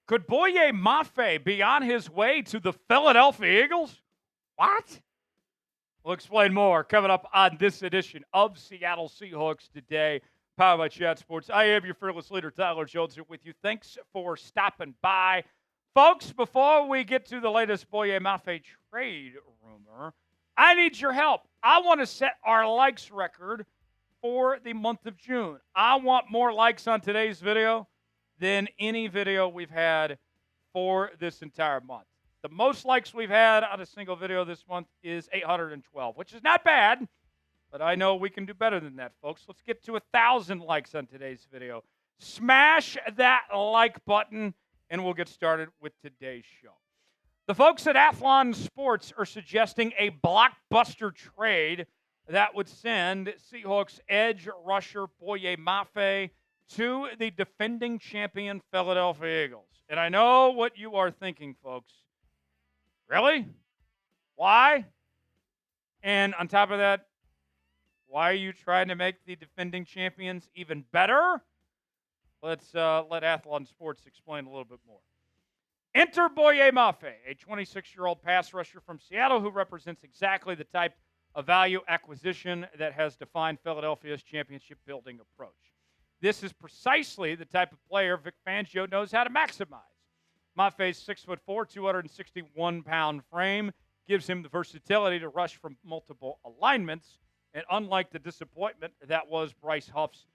Could Boye Mafe be on his way to the Philadelphia Eagles? What? We'll explain more coming up on this edition of Seattle Seahawks Today, powered by Chat Sports. I am your fearless leader, Tyler Jones, here with you. Thanks for stopping by. Folks, before we get to the latest Boye Mafe trade rumor, I need your help. I want to set our likes record for the month of June. I want more likes on today's video than any video we've had for this entire month. The most likes we've had on a single video this month is 812, which is not bad, but I know we can do better than that, folks. Let's get to 1,000 likes on today's video. Smash that like button, and we'll get started with today's show. The folks at Athlon Sports are suggesting a blockbuster trade that would send Seahawks edge rusher Boye Mafe to the defending champion Philadelphia Eagles. And I know what you are thinking, folks. Really? Why? And on top of that, why are you trying to make the defending champions even better? Let's let Athlon Sports explain a little bit more. Enter Boye Mafe, a 26-year-old pass rusher from Seattle who represents exactly the type of value acquisition that has defined Philadelphia's championship-building approach. This is precisely the type of player Vic Fangio knows how to maximize. Mafe's 6'4", 261-pound frame gives him the versatility to rush from multiple alignments, and unlike the disappointment that was Bryce Huff's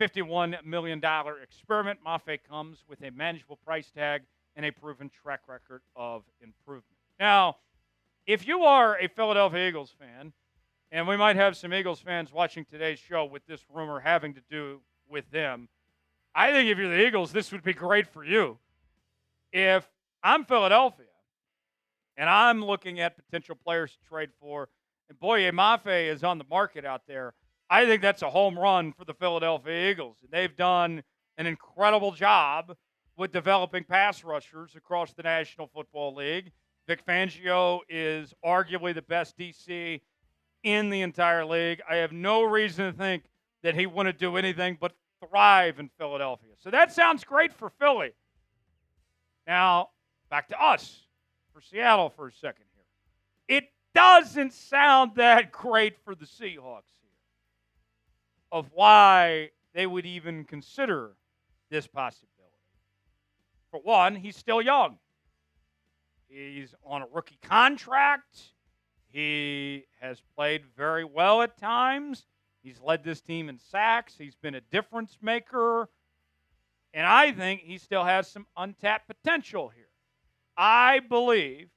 $51 million experiment, Mafe comes with a manageable price tag and a proven track record of improvement. Now, if you are a Philadelphia Eagles fan, and we might have some Eagles fans watching today's show with this rumor having to do with them, I think if you're the Eagles, this would be great for you. If I'm Philadelphia and I'm looking at potential players to trade for, and Boye Mafe is on the market out there, I think that's a home run for the Philadelphia Eagles. They've done an incredible job with developing pass rushers across the National Football League. Vic Fangio is arguably the best DC in the entire league. I have no reason to think that he wouldn't do anything but thrive in Philadelphia. So that sounds great for Philly. Now, back to us for Seattle for a second here. It doesn't sound that great for the Seahawks here of why they would even consider this possibility. For one, he's still young. He's on a rookie contract. He has played very well at times. He's led this team in sacks. He's been a difference maker. And I think he still has some untapped potential here. I believe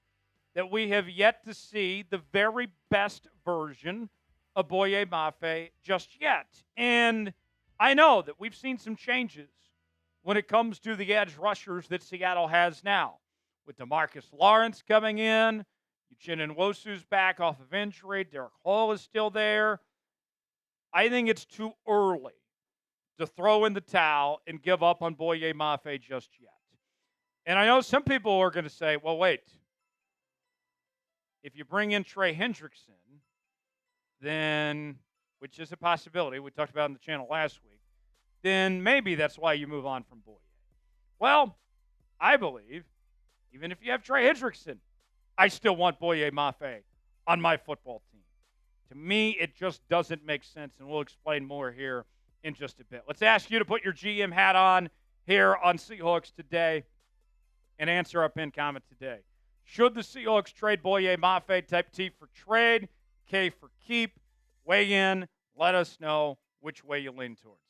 that we have yet to see the very best version of Boye Mafe just yet. And I know that we've seen some changes when it comes to the edge rushers that Seattle has now. With DeMarcus Lawrence coming in, Uchenna Nwosu's back off of injury, Derek Hall is still there. I think it's too early to throw in the towel and give up on Boye Mafe just yet. And I know some people are going to say, well, wait. If you bring in Trey Hendrickson, then, which is a possibility, we talked about on the channel last week, then maybe that's why you move on from Boye. Well, I believe, even if you have Trey Hendrickson, I still want Boye Mafe on my football team. To me, it just doesn't make sense, and we'll explain more here in just a bit. Let's ask you to put your GM hat on here on Seahawks Today and answer our pinned comment today. Should the Seahawks trade Boye Mafe? Type T for trade, K for keep. Weigh in. Let us know which way you lean towards.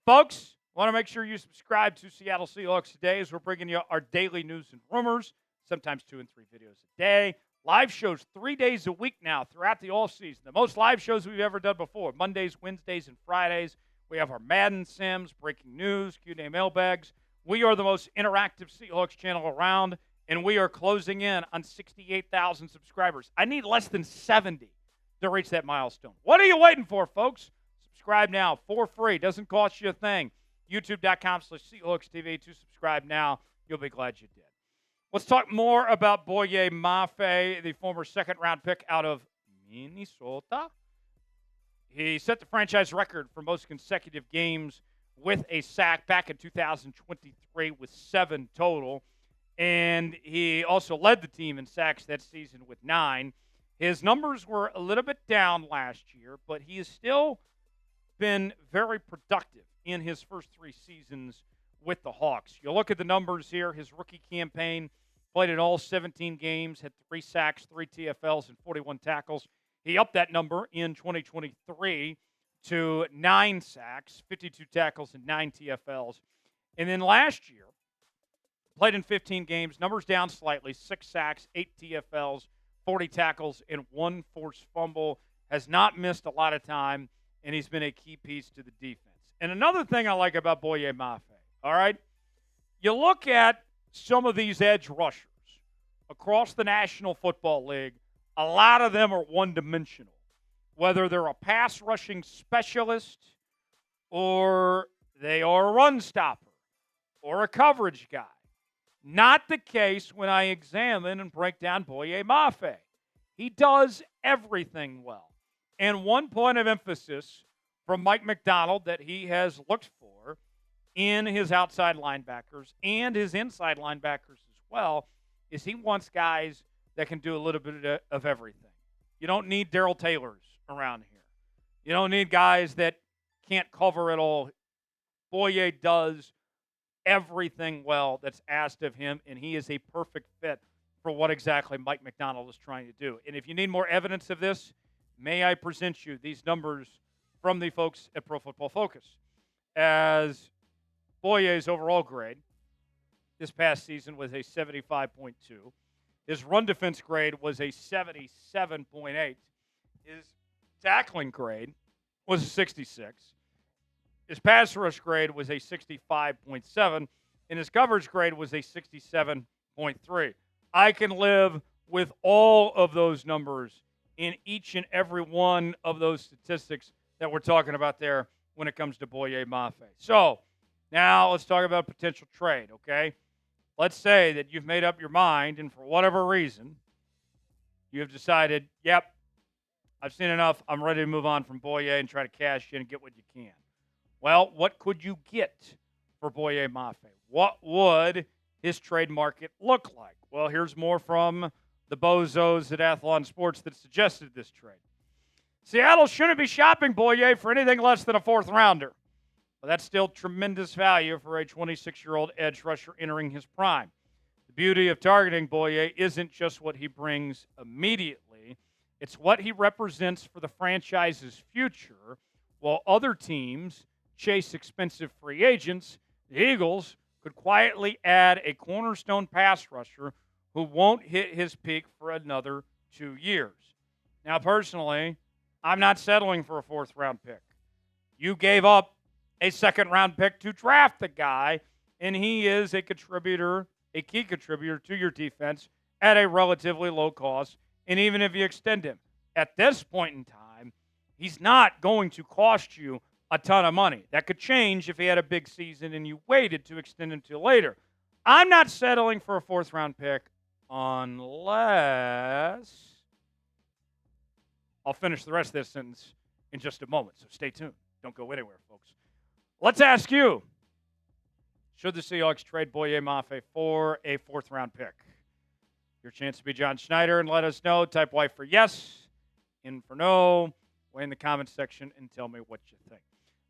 Folks, want to make sure you subscribe to Seattle Seahawks Today as we're bringing you our daily news and rumors, sometimes 2 and 3 videos a day. Live shows 3 days a week now throughout the offseason. The most live shows we've ever done before. Mondays, Wednesdays, and Fridays. We have our Madden Sims, breaking news, Q&A mailbags. We are the most interactive Seahawks channel around, and we are closing in on 68,000 subscribers. I need less than 70 to reach that milestone. What are you waiting for, folks? Subscribe now for free. Doesn't cost you a thing. YouTube.com/Seahawks TV to subscribe now. You'll be glad you did. Let's talk more about Boye Mafe, the former second-round pick out of Minnesota. He set the franchise record for most consecutive games with a sack back in 2023 with 7 total. And he also led the team in sacks that season with 9. His numbers were a little bit down last year, but he has still been very productive in his first 3 seasons with the Hawks. You look at the numbers here, his rookie campaign, played in all 17 games, had 3 sacks, 3 TFLs, and 41 tackles. He upped that number in 2023 to 9 sacks, 52 tackles, and 9 TFLs. And then last year, played in 15 games, numbers down slightly, 6 sacks, 8 TFLs, 40 tackles, and 1 forced fumble. Has not missed a lot of time, and he's been a key piece to the defense. And another thing I like about Boye Mafe, all right, you look at some of these edge rushers across the National Football League, a lot of them are one-dimensional. Whether they're a pass rushing specialist or they are a run stopper or a coverage guy. Not the case when I examine and break down Boye Mafe. He does everything well. And one point of emphasis from Mike Macdonald that he has looked for in his outside linebackers and his inside linebackers as well is he wants guys that can do a little bit of everything. You don't need Darrell Taylors around here. You don't need guys that can't cover it all. Boye does everything well that's asked of him, and he is a perfect fit for what exactly Mike Macdonald is trying to do. And if you need more evidence of this, may I present you these numbers from the folks at Pro Football Focus. As Boye's overall grade this past season was a 75.2. His run defense grade was a 77.8. His tackling grade was a 66. His pass rush grade was a 65.7, and his coverage grade was a 67.3. I can live with all of those numbers in each and every one of those statistics that we're talking about there when it comes to Boye Mafe. So now let's talk about potential trade, okay? Let's say that you've made up your mind, and for whatever reason, you have decided, yep, I've seen enough. I'm ready to move on from Boye and try to cash in and get what you can. Well, what could you get for Boye Mafe? What would his trade market look like? Well, here's more from the bozos at Athlon Sports that suggested this trade. Seattle shouldn't be shopping Boye for anything less than a 4th rounder. But that's still tremendous value for a 26-year-old edge rusher entering his prime. The beauty of targeting Boye isn't just what he brings immediately. It's what he represents for the franchise's future. While other teams chase expensive free agents, the Eagles could quietly add a cornerstone pass rusher who won't hit his peak for another 2 years. Now, personally, I'm not settling for a 4th-round pick. You gave up a 2nd-round pick to draft the guy, and he is a contributor, a key contributor to your defense at a relatively low cost. And even if you extend him, at this point in time, he's not going to cost you a ton of money. That could change if he had a big season and you waited to extend him till later. I'm not settling for a 4th-round pick unless I'll finish the rest of this sentence in just a moment. So stay tuned. Don't go anywhere, folks. Let's ask you, should the Seahawks trade Boye Mafe for a 4th-round pick? Your chance to be John Schneider and let us know. Type Y for yes, in for no. Way in the comments section and tell me what you think.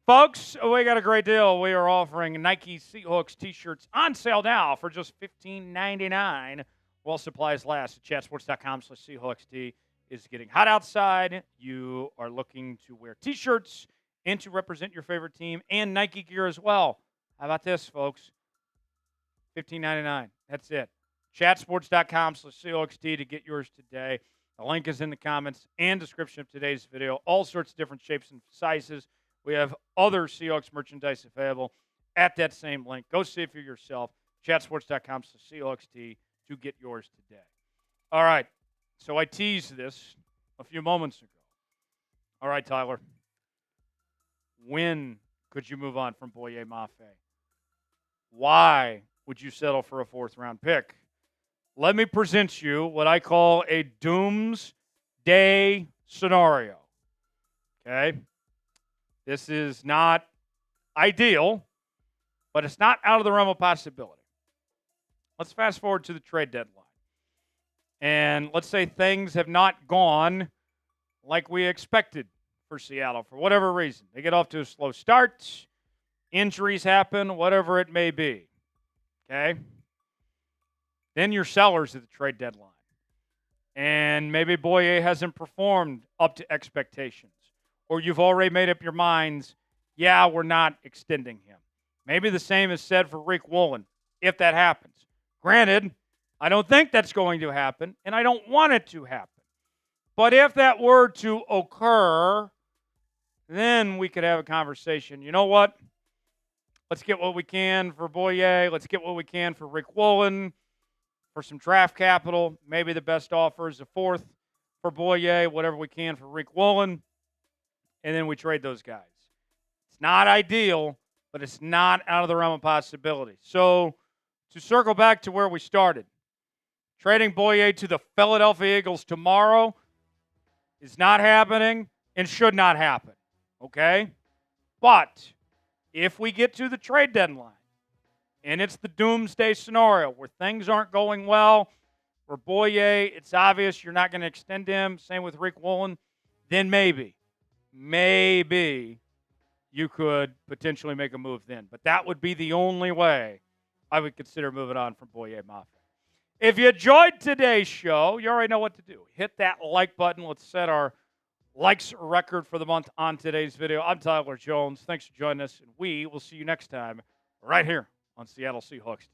Folks, we got a great deal. We are offering Nike Seahawks t-shirts on sale now for just $15.99 while supplies last. Chatsports.com/SeahawksT is getting hot outside. You are looking to wear t-shirts and to represent your favorite team and Nike gear as well. How about this, folks? $15.99. That's it. Chatsports.com/SeahawksT to get yours today. The link is in the comments and description of today's video. All sorts of different shapes and sizes. We have other Seahawks merchandise available at that same link. Go see it for yourself. Chatsports.com/SeahawksT to get yours today. All right. So I teased this a few moments ago. All right, Tyler. When could you move on from Boye Mafe? Why would you settle for a 4th-round pick? Let me present you what I call a doomsday scenario. Okay? This is not ideal, but it's not out of the realm of possibility. let's fast forward to the trade deadline. And let's say things have not gone like we expected for Seattle for whatever reason. They get off to a slow start, injuries happen, whatever it may be. Okay? Then you're sellers at the trade deadline. And maybe Boye hasn't performed up to expectations. Or you've already made up your minds, yeah, we're not extending him. Maybe the same is said for Riq Woolen, if that happens. Granted, I don't think that's going to happen, and I don't want it to happen. But if that were to occur, then we could have a conversation. You know what? Let's get what we can for Boye. Let's get what we can for Riq Woolen, for some draft capital. Maybe the best offer is a fourth for Boye, whatever we can for Riq Woolen, and then we trade those guys. It's not ideal, but it's not out of the realm of possibility. So to circle back to where we started, trading Boye to the Philadelphia Eagles tomorrow is not happening and should not happen, okay? But if we get to the trade deadline and it's the doomsday scenario where things aren't going well, where Boye, it's obvious you're not going to extend him, same with Riq Woolen, then maybe you could potentially make a move then. But that would be the only way I would consider moving on from Boye Mafe. If you enjoyed today's show, you already know what to do. Hit that like button. Let's set our likes record for the month on today's video. I'm Tyler Jones. Thanks for joining us, and we will see you next time right here on Seattle Seahawks.